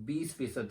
20%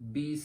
20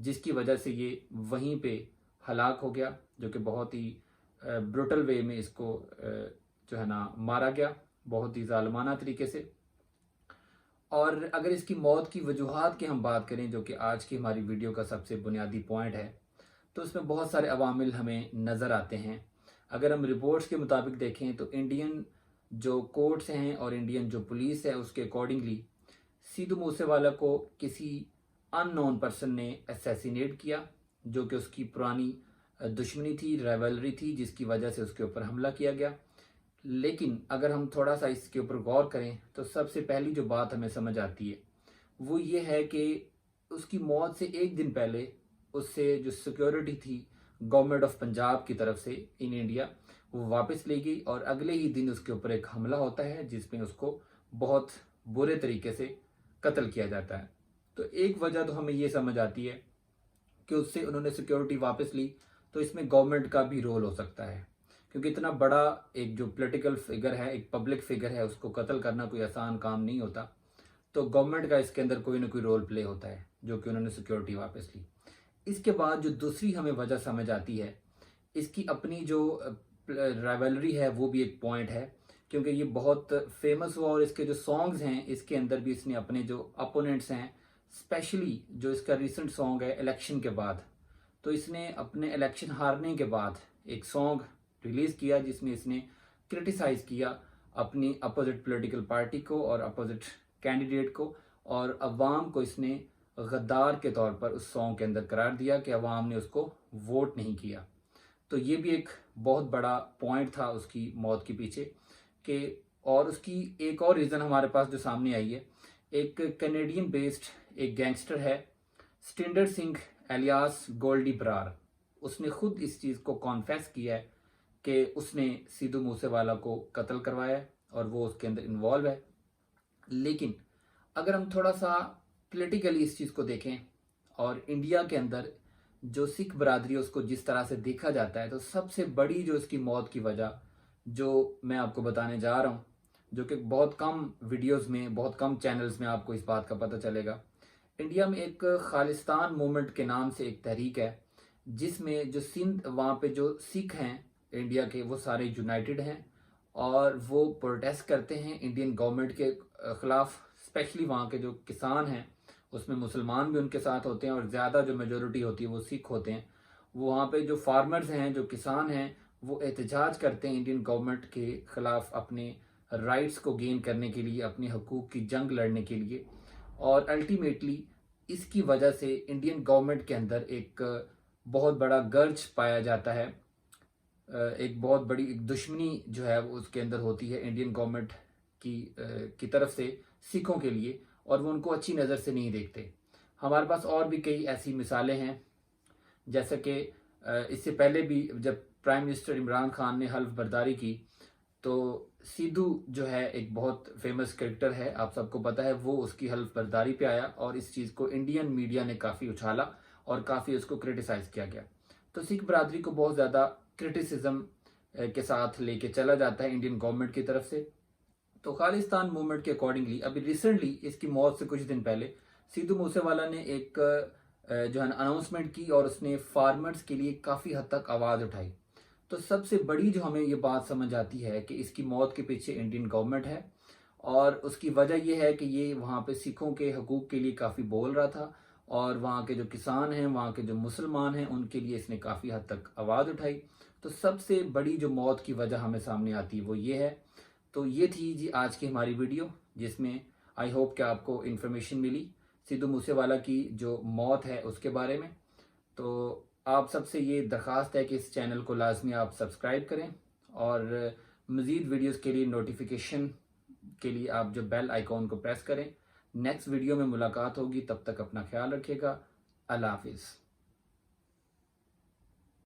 جس کی وجہ سے یہ وہیں پہ ہلاک ہو گیا، جو کہ بہت ہی بروٹل وے میں اس کو جو ہے نا مارا گیا، بہت ہی ظالمانہ طریقے سے۔ اور اگر اس کی موت کی وجوہات کی ہم بات کریں، جو کہ آج کی ہماری ویڈیو کا سب سے بنیادی پوائنٹ ہے، تو اس میں بہت سارے عوامل ہمیں نظر آتے ہیں۔ اگر ہم رپورٹس کے مطابق دیکھیں تو انڈین جو کورٹس ہیں اور انڈین جو پولیس ہے اس کے اکارڈنگلی سیدھو موسے والا کو کسی ان نون پرسن نے اسیسینیٹ کیا، جو کہ اس کی پرانی دشمنی تھی، رائیولری تھی، جس کی وجہ سے اس کے اوپر حملہ کیا گیا۔ لیکن اگر ہم تھوڑا سا اس کے اوپر غور کریں تو سب سے پہلی جو بات ہمیں سمجھ آتی ہے وہ یہ ہے کہ اس کی موت سے ایک دن پہلے اس سے جو سیکیورٹی تھی گورنمنٹ آف پنجاب کی طرف سے ان انڈیا، وہ واپس لے گئی، اور اگلے ہی دن اس کے اوپر ایک حملہ ہوتا ہے جس میں اس کو بہت برے طریقے سے قتل کیا جاتا ہے۔ تو ایک وجہ تو ہمیں یہ سمجھ آتی ہے کہ اس سے انہوں نے سیکیورٹی واپس لی، تو اس میں گورنمنٹ کا بھی رول ہو سکتا ہے، کیونکہ اتنا بڑا ایک جو پولیٹیکل فگر ہے، ایک پبلک فگر ہے، اس کو قتل کرنا کوئی آسان کام نہیں ہوتا، تو گورنمنٹ کا اس کے اندر کوئی نہ کوئی رول پلے ہوتا ہے، جو کہ انہوں نے سیکیورٹی واپس لی۔ اس کے بعد جو دوسری ہمیں وجہ سمجھ آتی ہے، اس کی اپنی جو رائیولری ہے وہ بھی ایک پوائنٹ ہے، کیونکہ یہ بہت فیمس ہوا، اور اس کے جو سانگز ہیں اس کے اندر بھی اس نے اپنے جو اپوننٹس ہیں، اسپیشلی جو اس کا ریسنٹ سانگ ہے الیکشن کے بعد، تو اس نے اپنے الیکشن ہارنے کے بعد ایک سانگ ریلیز کیا جس میں اس نے کرٹیسائز کیا اپنی اپوزٹ پولیٹیکل پارٹی کو اور اپوزٹ کینڈیڈیٹ کو، اور عوام کو اس نے غدار کے طور پر اس سانگ کے اندر قرار دیا کہ عوام نے اس کو ووٹ نہیں کیا۔ تو یہ بھی ایک بہت بڑا پوائنٹ تھا اس کی موت کے پیچھے کہ، اور اس کی ایک اور ریزن ہمارے پاس جو سامنے آئی ہے، ایک کینیڈین بیسڈ ایک گینگسٹر ہے سٹینڈر سنگھ الیاس گولڈی برار، اس نے خود اس چیز کو کانفیس کیا ہے کہ اس نے سیدھو موسے والا کو قتل کروایا ہے اور وہ اس کے اندر انوالو ہے۔ لیکن اگر ہم تھوڑا سا پولیٹیکلی اس چیز کو دیکھیں، اور انڈیا کے اندر جو سکھ برادری اس کو جس طرح سے دیکھا جاتا ہے، تو سب سے بڑی جو اس کی موت کی وجہ جو میں آپ کو بتانے جا رہا ہوں، جو کہ بہت کم ویڈیوز میں، بہت کم چینلز میں آپ کو اس بات کا پتہ چلے گا، انڈیا میں ایک خالستان موومنٹ کے نام سے ایک تحریک ہے، جس میں جو سندھ وہاں پہ جو سکھ ہیں انڈیا کے، وہ سارے یونائٹڈ ہیں، اور وہ پروٹیسٹ کرتے ہیں انڈین گورنمنٹ کے خلاف، اسپیشلی وہاں کے جو کسان ہیں، اس میں مسلمان بھی ان کے ساتھ ہوتے ہیں، اور زیادہ جو میجورٹی ہوتی ہے وہ سکھ ہوتے ہیں۔ وہ وہاں پہ جو فارمرز ہیں، جو کسان ہیں، وہ احتجاج کرتے ہیں انڈین گورنمنٹ کے خلاف، اپنے رائٹس کو گین کرنے کے لیے، اپنے حقوق کی جنگ لڑنے کے لیے، اور الٹیمیٹلی اس کی وجہ سے انڈین گورنمنٹ کے اندر ایک بہت بڑا گرج پایا جاتا ہے، ایک بہت بڑی ایک دشمنی جو ہے وہ اس کے اندر ہوتی ہے انڈین گورنمنٹ کی طرف سے سکھوں کے لیے، اور وہ ان کو اچھی نظر سے نہیں دیکھتے۔ ہمارے پاس اور بھی کئی ایسی مثالیں ہیں، جیسا کہ اس سے پہلے بھی جب پرائم منسٹر عمران خان نے حلف برداری کی، تو سیدھو جو ہے ایک بہت فیمس کریکٹر ہے، آپ سب کو پتہ ہے، وہ اس کی حلف برداری پہ آیا، اور اس چیز کو انڈین میڈیا نے کافی اچھالا اور کافی اس کو کرٹیسائز کیا گیا۔ تو سکھ برادری کو بہت زیادہ کرٹیسزم کے ساتھ لے کے چلا جاتا ہے انڈین گورنمنٹ کی طرف سے۔ تو خالستان موومنٹ کے اکارڈنگلی ابھی ریسنٹلی اس کی موت سے کچھ دن پہلے سیدھو موسے والا نے ایک جو ہے اناؤنسمنٹ کی، اور اس نے فارمرز کے لیے کافی حد تک آواز اٹھائی۔ تو سب سے بڑی جو ہمیں یہ بات سمجھ آتی ہے کہ اس کی موت کے پیچھے انڈین گورنمنٹ ہے، اور اس کی وجہ یہ ہے کہ یہ وہاں پہ سکھوں کے حقوق کے لیے کافی بول رہا تھا، اور وہاں کے جو کسان ہیں، وہاں کے جو مسلمان ہیں، ان کے لیے اس نے کافی حد تک آواز اٹھائی۔ تو سب سے بڑی جو موت کی وجہ ہمیں سامنے آتی ہے وہ یہ ہے۔ تو یہ تھی جی آج کی ہماری ویڈیو، جس میں آئی ہوپ کہ آپ کو انفارمیشن ملی سیدھو موسے والا کی جو موت ہے اس کے بارے میں۔ تو آپ سب سے یہ درخواست ہے کہ اس چینل کو لازمی آپ سبسکرائب کریں، اور مزید ویڈیوز کے لیے نوٹیفیکیشن کے لیے آپ جو بیل آئیکن کو پریس کریں۔ نیکسٹ ویڈیو میں ملاقات ہوگی، تب تک اپنا خیال رکھیے گا۔ اللہ حافظ۔